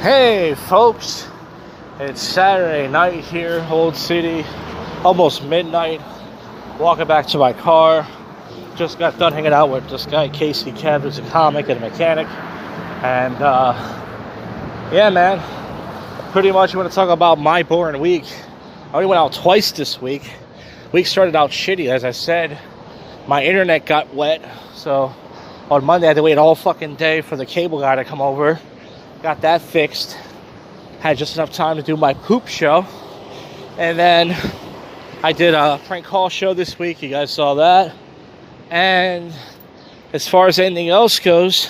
Hey folks, it's Saturday night here, Old City, almost midnight, walking back to my car. Just got done hanging out with this guy Casey Kev, who's a comic and a mechanic. And yeah man, pretty much want to talk about my boring week. I only went out twice this week. Week started out shitty, as I said. My internet got wet, so on Monday I had to wait all fucking day for the cable guy to come over. Got that fixed. Had just enough time to do my poop show. And then I did a prank call show this week. You guys saw that. And as far as anything else goes,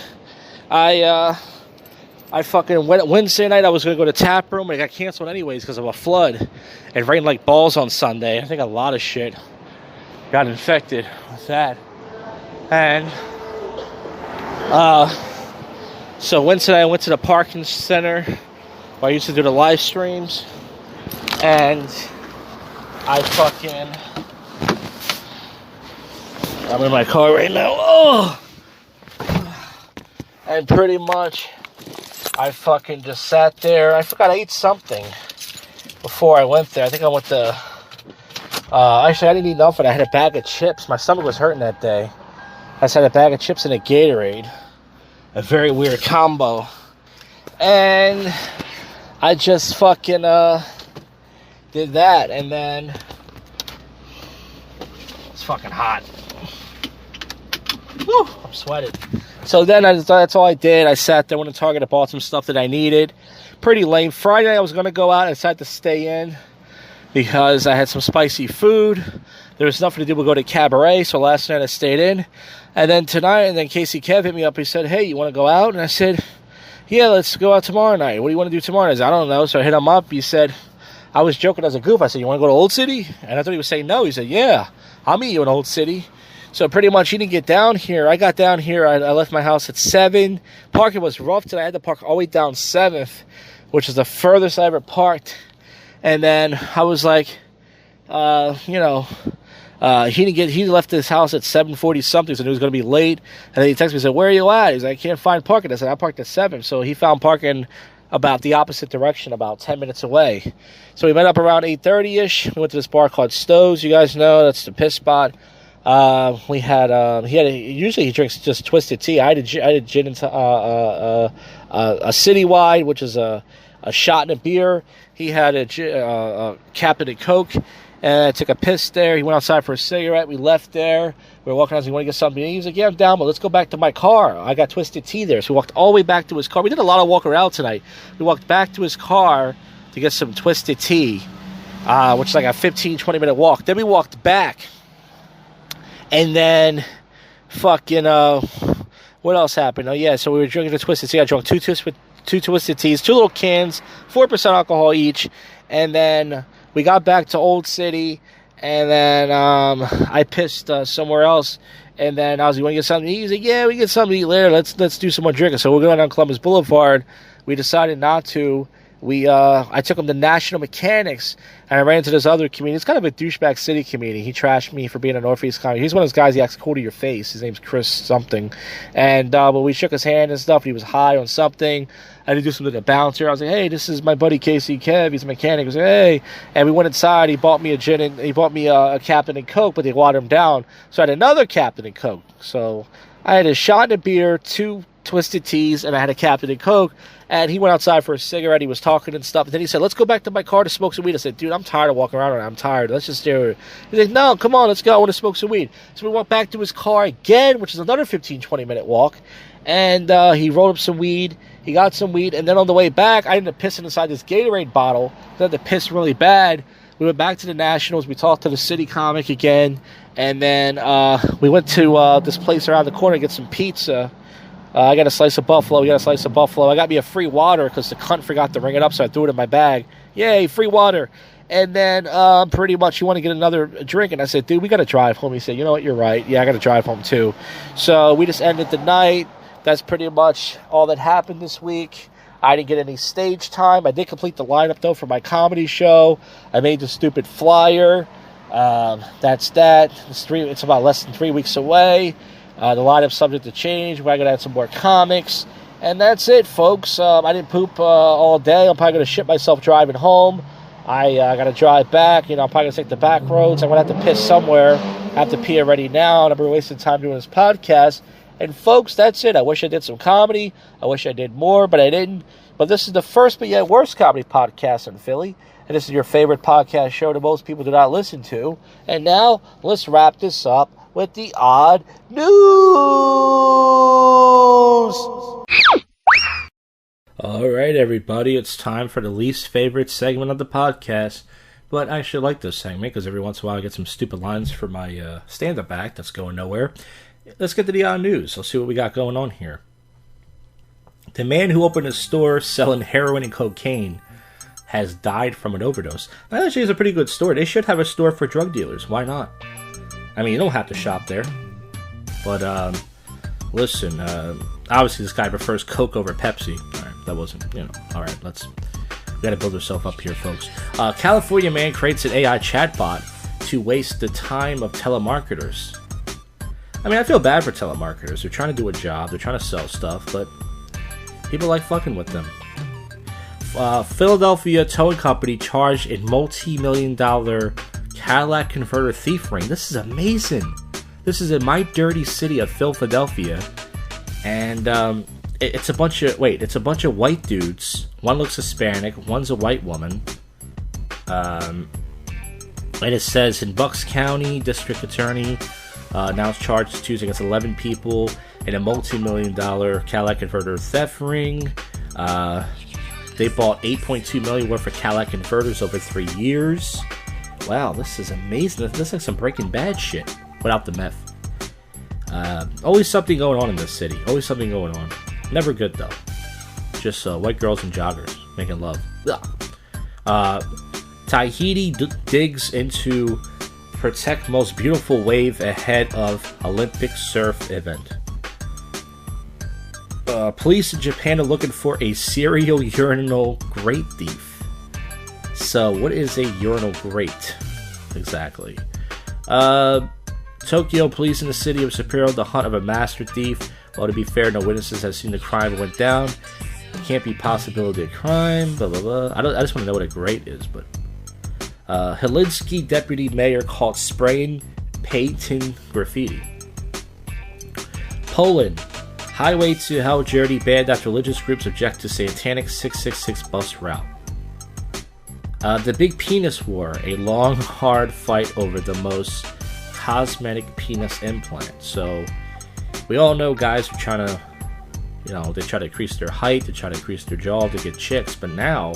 I fucking went Wednesday night. I was going to go to Tap Room, but it got canceled anyways because of a flood. It rained like balls on Sunday. I think a lot of shit got infected with that. And so Wednesday I went to the parking center where I used to do the live streams, and I'm in my car right now. Oh! And pretty much I fucking just sat there. I forgot I ate something before I went there. I think I went to actually I didn't eat nothing. I had a bag of chips. My stomach was hurting that day. I just had a bag of chips and a Gatorade. A very weird combo. And I just fucking did that, and then it's fucking hot. Woo, I'm sweating. So then that's all I did. I sat there, went to Target, I bought some stuff that I needed. Pretty lame. Friday night I was going to go out. I decided to stay in because I had some spicy food. There was nothing to do but go to Cabaret, so last night I stayed in. And then tonight, and then Casey Kev hit me up. He said, hey, you want to go out? And I said, yeah, let's go out tomorrow night. What do you want to do tomorrow night? I said, I don't know. So I hit him up. He said, I was joking as a goof. I said, you want to go to Old City? And I thought he was saying no. He said, yeah, I'll meet you in Old City. So pretty much he didn't get down here. I got down here. I left my house at 7. Parking was rough today. I had to park all the way down 7th, which is the furthest I ever parked. And then I was like, he left his house at 7:40 something, so he was going to be late. And then he texted me and said, where are you at? He's like, I can't find parking. I said, I parked at 7. So he found parking about the opposite direction, about 10 minutes away. So we met up around 8:30ish. We went to this bar called Stowe's. You guys know that's the piss spot. Usually he drinks just twisted tea. I had a gin and a Citywide, which is a shot and a beer. He had a Captain and Coke. And I took a piss there. He went outside for a cigarette. We left there. We were walking out. He wanted to get something. He was like, yeah, I'm down, but let's go back to my car. I got twisted tea there. So we walked all the way back to his car. We did a lot of walking around tonight. We walked back to his car to get some twisted tea, which is like a 15, 20-minute walk. Then we walked back. And then fucking, what else happened? Oh, yeah, so we were drinking the twisted tea. I drank two twisted teas, 2 little cans, 4% alcohol each. And then we got back to Old City, and then I pissed somewhere else. And then I was like, you want to get something to eat? He's like, yeah, we get something to eat later. Let's do some more drinking. So we're going down Columbus Boulevard. We decided not to. I took him to National Mechanics, and I ran into this other comedian. It's kind of a douchebag city comedian. He trashed me for being a Northeast comic. He's one of those guys, he acts cool to your face. His name's Chris something. And but we shook his hand and stuff. He was high on something. I had to do something to the bouncer. I was like, hey, this is my buddy Casey Kev. He's a mechanic. He was like, hey. And we went inside. He bought me a gin, and he bought me a Captain and Coke, but they watered him down. So I had another Captain and Coke. So I had a shot and a beer, 2 twisted teas, and I had a Captain and Coke. And he went outside for a cigarette. He was talking and stuff. And then he said, let's go back to my car to smoke some weed. I said, dude, I'm tired of walking around. I'm tired. Let's just stay. He's like, no, come on, let's go. I want to smoke some weed. So we went back to his car again, which is another 15, 20-minute walk. And he rolled up some weed. He got some weed. And then on the way back, I ended up pissing inside this Gatorade bottle. I had to piss really bad. We went back to the Nationals. We talked to the city comic again. And then we went to this place around the corner to get some pizza. I got a slice of buffalo. We got a slice of buffalo. I got me a free water because the cunt forgot to ring it up, so I threw it in my bag. Yay, free water. And then pretty much, you want to get another drink? And I said, dude, we got to drive home. He said, you know what, you're right. Yeah, I got to drive home too. So we just ended the night. That's pretty much all that happened this week. I didn't get any stage time. I did complete the lineup, though, for my comedy show. I made the stupid flyer. That's that. It's about less than 3 weeks away. The lineup's subject to change. We're going to add some more comics. And that's it, folks. I didn't poop all day. I'm probably going to shit myself driving home. I got to drive back. I'm probably going to take the back roads. I'm going to have to piss somewhere. I have to pee already now, and I've been wasting time doing this podcast. And, folks, that's it. I wish I did some comedy. I wish I did more, but I didn't. But this is the first but yet worst comedy podcast in Philly. And this is your favorite podcast show that most people do not listen to. And now, let's wrap this up with the odd news. All right, everybody, it's time for the least favorite segment of the podcast. But I actually like this segment because every once in a while I get some stupid lines for my stand-up act that's going nowhere. Let's get to the odd news. Let's see what we got going on here. The man who opened a store selling heroin and cocaine has died from an overdose. That actually is a pretty good store. They should have a store for drug dealers. Why not? I mean, you don't have to shop there. But, listen, obviously this guy prefers Coke over Pepsi. All right, that wasn't, all right, we got to build ourselves up here, folks. California man creates an AI chatbot to waste the time of telemarketers. I mean, I feel bad for telemarketers. They're trying to do a job. They're trying to sell stuff, but people like fucking with them. Philadelphia towing company charged a multi-million-dollar Cadillac converter thief ring. This is amazing. This is in my dirty city of Philadelphia, and it's a bunch of white dudes. One looks Hispanic, one's a white woman. And it says in Bucks County, District Attorney now it's charged Tuesday against 11 people in a multi-million-dollar Cadillac converter theft ring. They bought $8.2 million worth of Cadillac converters over 3 years. Wow, this is amazing. This is like some Breaking Bad shit without the meth. Always something going on in this city. Always something going on. Never good, though. Just white girls and joggers making love. Tahiti digs into protect most beautiful wave ahead of Olympic surf event. Police in Japan are looking for a serial urinal grate thief. So, what is a urinal grate? Exactly. Tokyo police in the city of Sapporo, the hunt of a master thief. Well, to be fair, no witnesses have seen the crime went down. It can't be possibility of crime, blah, blah, blah. I just want to know what a grate is, but... Helsinki deputy mayor caught spraying painting graffiti. Poland. Highway to Hell Jersey banned after religious groups object to satanic 666 bus route. The Big Penis War. A long, hard fight over the most cosmetic penis implant. So, we all know guys are trying to, they try to increase their height, they try to increase their jaw to get chicks, but now,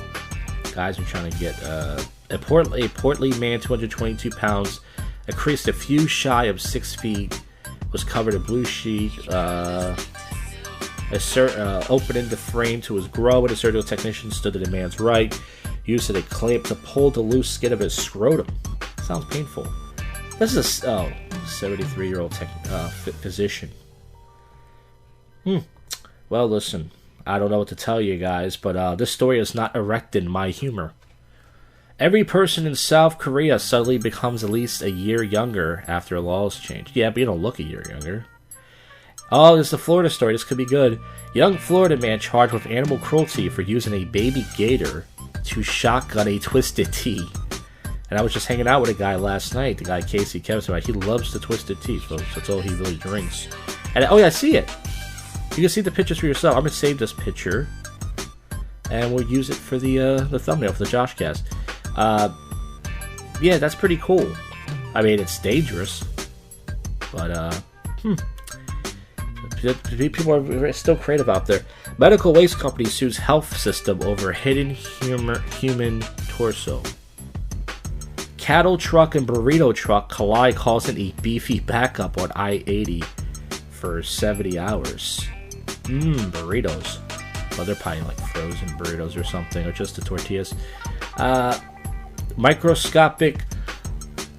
guys are trying to get, a portly man, 222 pounds, increased a few shy of 6 feet, was covered in blue sheet, opening the frame to his groin. A surgical technician stood to the man's right, used a clamp to pull the loose skin of his scrotum. Sounds painful. This is a 73-year-old physician. Well, listen, I don't know what to tell you guys, but this story is not erecting my humor. Every person in South Korea suddenly becomes at least a year younger after laws change. Yeah, but you don't look a year younger. Oh, this is a Florida story. This could be good. Young Florida man charged with animal cruelty for using a baby gator to shotgun a Twisted Tea. And I was just hanging out with a guy last night, the guy Casey Kevin. He loves the Twisted Tea, folks. That's all he really drinks. And oh yeah, I see it. You can see the pictures for yourself. I'm gonna save this picture, and we'll use it for the thumbnail for the JoshCast. Yeah, that's pretty cool. I mean, it's dangerous, but people are still creative out there. Medical waste company sues health system over hidden human torso. Cattle truck and burrito truck collide, causing a beefy backup on I-80 for 70 hours. Burritos. Well, they're probably like frozen burritos or something, or just the tortillas. Microscopic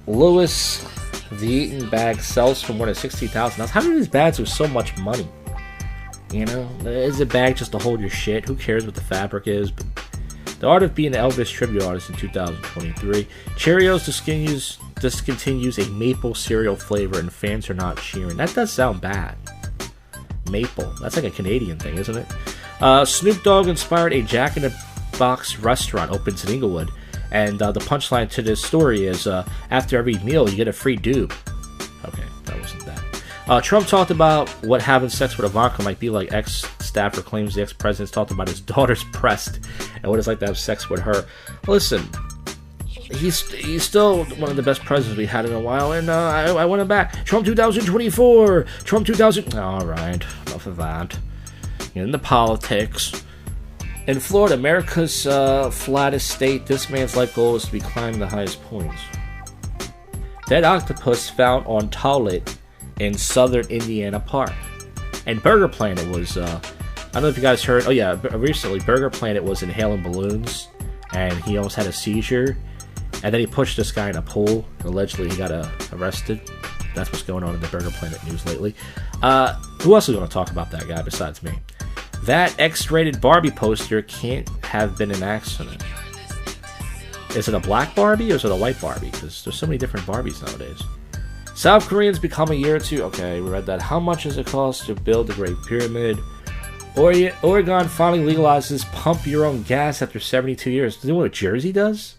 Louis Vuitton bag sells for more than $60,000. How do these bags with so much money? Is a bag just to hold your shit? Who cares what the fabric is? But the art of being an Elvis tribute artist in 2023. Cheerios discontinues a maple cereal flavor, and fans are not cheering. That does sound bad. Maple. That's like a Canadian thing, isn't it? Snoop Dogg inspired a Jack in the Box restaurant opens in Inglewood. And the punchline to this story is, after every meal, you get a free doob. Okay, that wasn't that. Trump talked about what having sex with Ivanka might be like. Ex-staffer claims the ex-president's talked about his daughter's breast and what it's like to have sex with her. Listen, he's still one of the best presidents we had in a while, and I want him back. Trump 2024! Trump 2000... Alright, enough of that. In the politics... In Florida, America's flattest state, this man's life goal is to be climbing the highest points. Dead octopus found on toilet in southern Indiana Park. And Burger Planet was, I don't know if you guys heard, recently Burger Planet was inhaling balloons, and he almost had a seizure, and then he pushed this guy in a pool, and allegedly he got arrested. That's what's going on in the Burger Planet news lately. Who else is going to talk about that guy besides me? That X-rated Barbie poster can't have been an accident. Is it a black Barbie or is it a white Barbie? Because there's so many different Barbies nowadays. South Koreans become a year or two... Okay, we read that. How much does it cost to build the Great Pyramid? Oregon finally legalizes pump your own gas after 72 years. Do you know what Jersey does?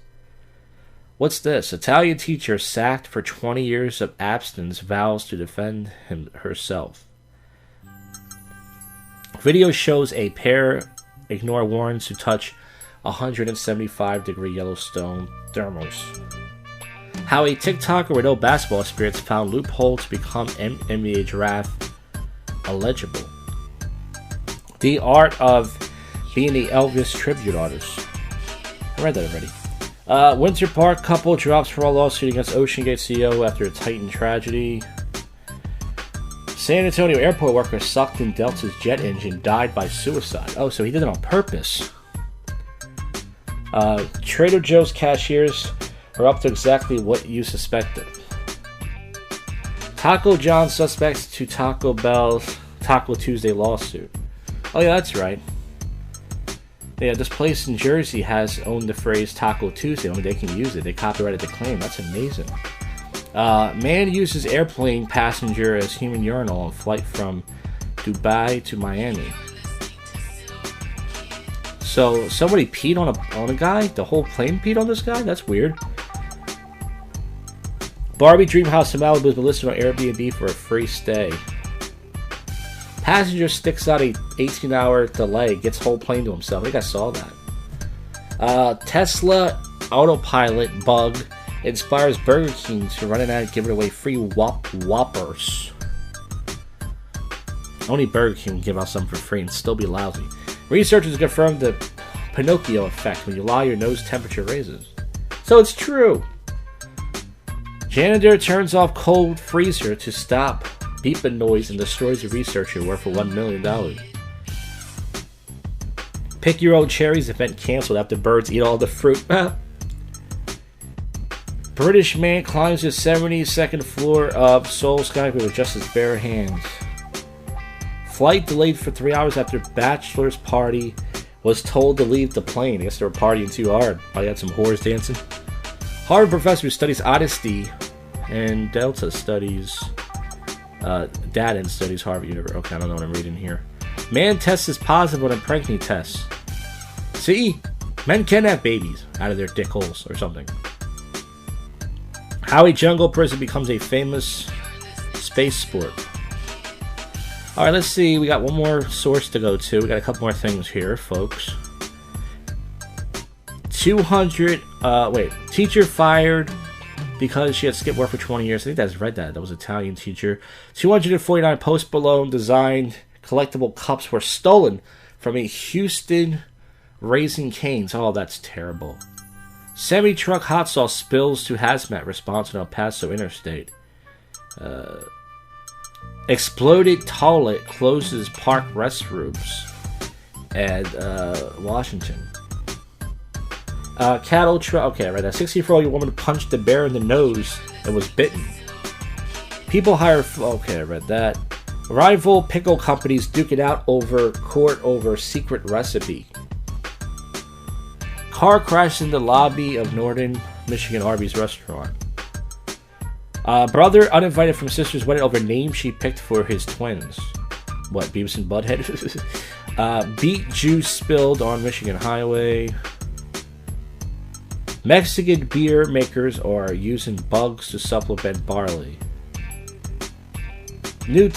What's this? Italian teacher sacked for 20 years of abstinence vows to defend herself. Video shows a pair ignore warnings to touch 175-degree Yellowstone thermals. How a TikToker with no basketball experience found loophole to become NBA draft eligible. The art of being the Elvis tribute artist. I read that already. Winter Park couple drops for a lawsuit against OceanGate CEO after a Titan tragedy. San Antonio airport worker sucked in Delta's jet engine, died by suicide. Oh, so he did it on purpose. Trader Joe's cashiers are up to exactly what you suspected. Taco John suspects to Taco Bell's Taco Tuesday lawsuit. Oh yeah, that's right. Yeah, this place in Jersey has owned the phrase Taco Tuesday. Only they can use it. They copyrighted the claim. That's amazing. Man uses airplane passenger as human urinal on flight from Dubai to Miami. So somebody peed on a guy? The whole plane peed on this guy? That's weird. Barbie dream house in Malibu has been listed on Airbnb for a free stay. Passenger sticks out a 18-hour delay, gets whole plane to himself. I think I saw that. Tesla autopilot bug inspires Burger King to run an ad giving away free Whoppers. Only Burger King can give out something for free and still be lousy. Researchers confirmed the Pinocchio effect. When you lie, your nose temperature raises. So it's true. Janitor turns off cold freezer to stop beeping noise and destroys a researcher worth $1 million. Pick your own cherries event canceled after birds eat all the fruit. British man climbs the 72nd floor of Seoul skyscraper with just his bare hands. Flight delayed for 3 hours after bachelor's party was told to leave the plane. I guess they were partying too hard. Probably had some whores dancing. Harvard professor who studies honesty and data studies Harvard University. Okay, I don't know what I'm reading here. Man tests is positive on a pregnancy test. See? Men can have babies out of their dick holes or something. How a jungle person becomes a famous space sport. Alright, let's see. We got one more source to go to. We got a couple more things here, folks. Teacher fired because she had skipped work for 20 years. I think that's read that. That was an Italian teacher. 249 Post Malone designed collectible cups were stolen from a Houston Raising Cane's. Oh, that's terrible. Semi-truck hot sauce spills to hazmat response in El Paso interstate. Exploded toilet closes park restrooms at Washington. Cattle truck. Okay, right. A 64-year-old woman punched a bear in the nose and was bitten. People hire. Okay, I read that. Rival pickle companies duke it out over court over secret recipe. Car crashed in the lobby of Northern Michigan Arby's restaurant. Brother uninvited from sister's wedding over name she picked for his twins. What, Beavis and Butthead? Beet juice spilled on Michigan highway. Mexican beer makers are using bugs to supplement barley. New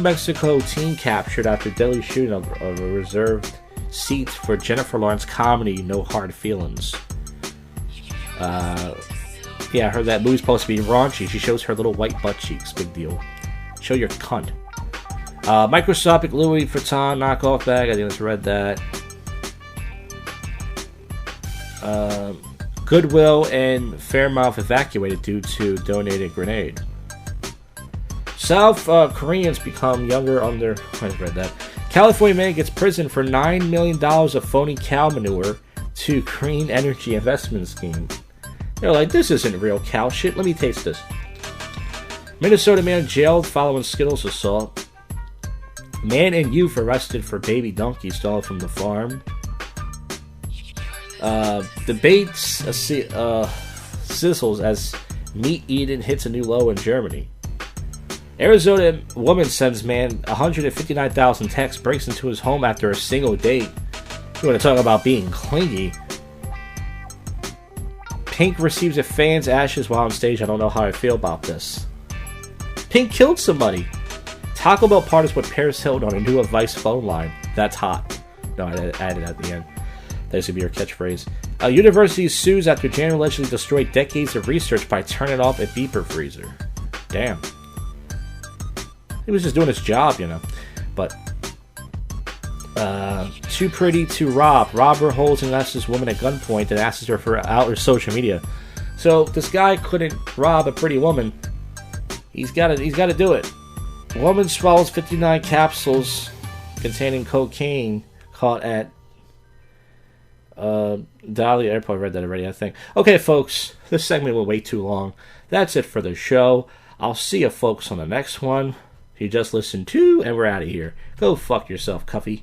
Mexico teen captured after deadly shooting of a reserved seat for Jennifer Lawrence comedy No Hard Feelings. Yeah, I heard that movie's supposed to be raunchy. She shows her little white butt cheeks. Big deal. Show your cunt. Microscopic Louis Vuitton knockoff bag. I just read that. Goodwill and Fairmouth evacuated due to donated grenade. South Koreans become younger under... I read that. California man gets prison for $9 million of phony cow manure to green energy investment scheme. They're like, this isn't real cow shit. Let me taste this. Minnesota man jailed following Skittles assault. Man and youth arrested for baby donkey stolen from the farm. Debates sizzles as meat eating hits a new low in Germany. Arizona woman sends man 159,000 texts, breaks into his home after a single date. You want to talk about being clingy? Pink receives a fan's ashes while on stage. I don't know how I feel about this. Pink killed somebody. Taco Bell partners with Paris Hilton on a new advice phone line. That's hot. No, I added at the end. That's going to be your catchphrase. University sues after January allegedly destroyed decades of research by turning off a beeper freezer. Damn. He was just doing his job, you know. But, too pretty to rob. Robber holds and asks this woman at gunpoint and asks her for out her social media. So, this guy couldn't rob a pretty woman. He's got to do it. Woman swallows 59 capsules containing cocaine caught at Dali Airport. I read that already, I think. Okay, folks, this segment will wait too long. That's it for the show. I'll see you folks on the next one. You just listened to, and we're out of here. Go fuck yourself, Cuffy.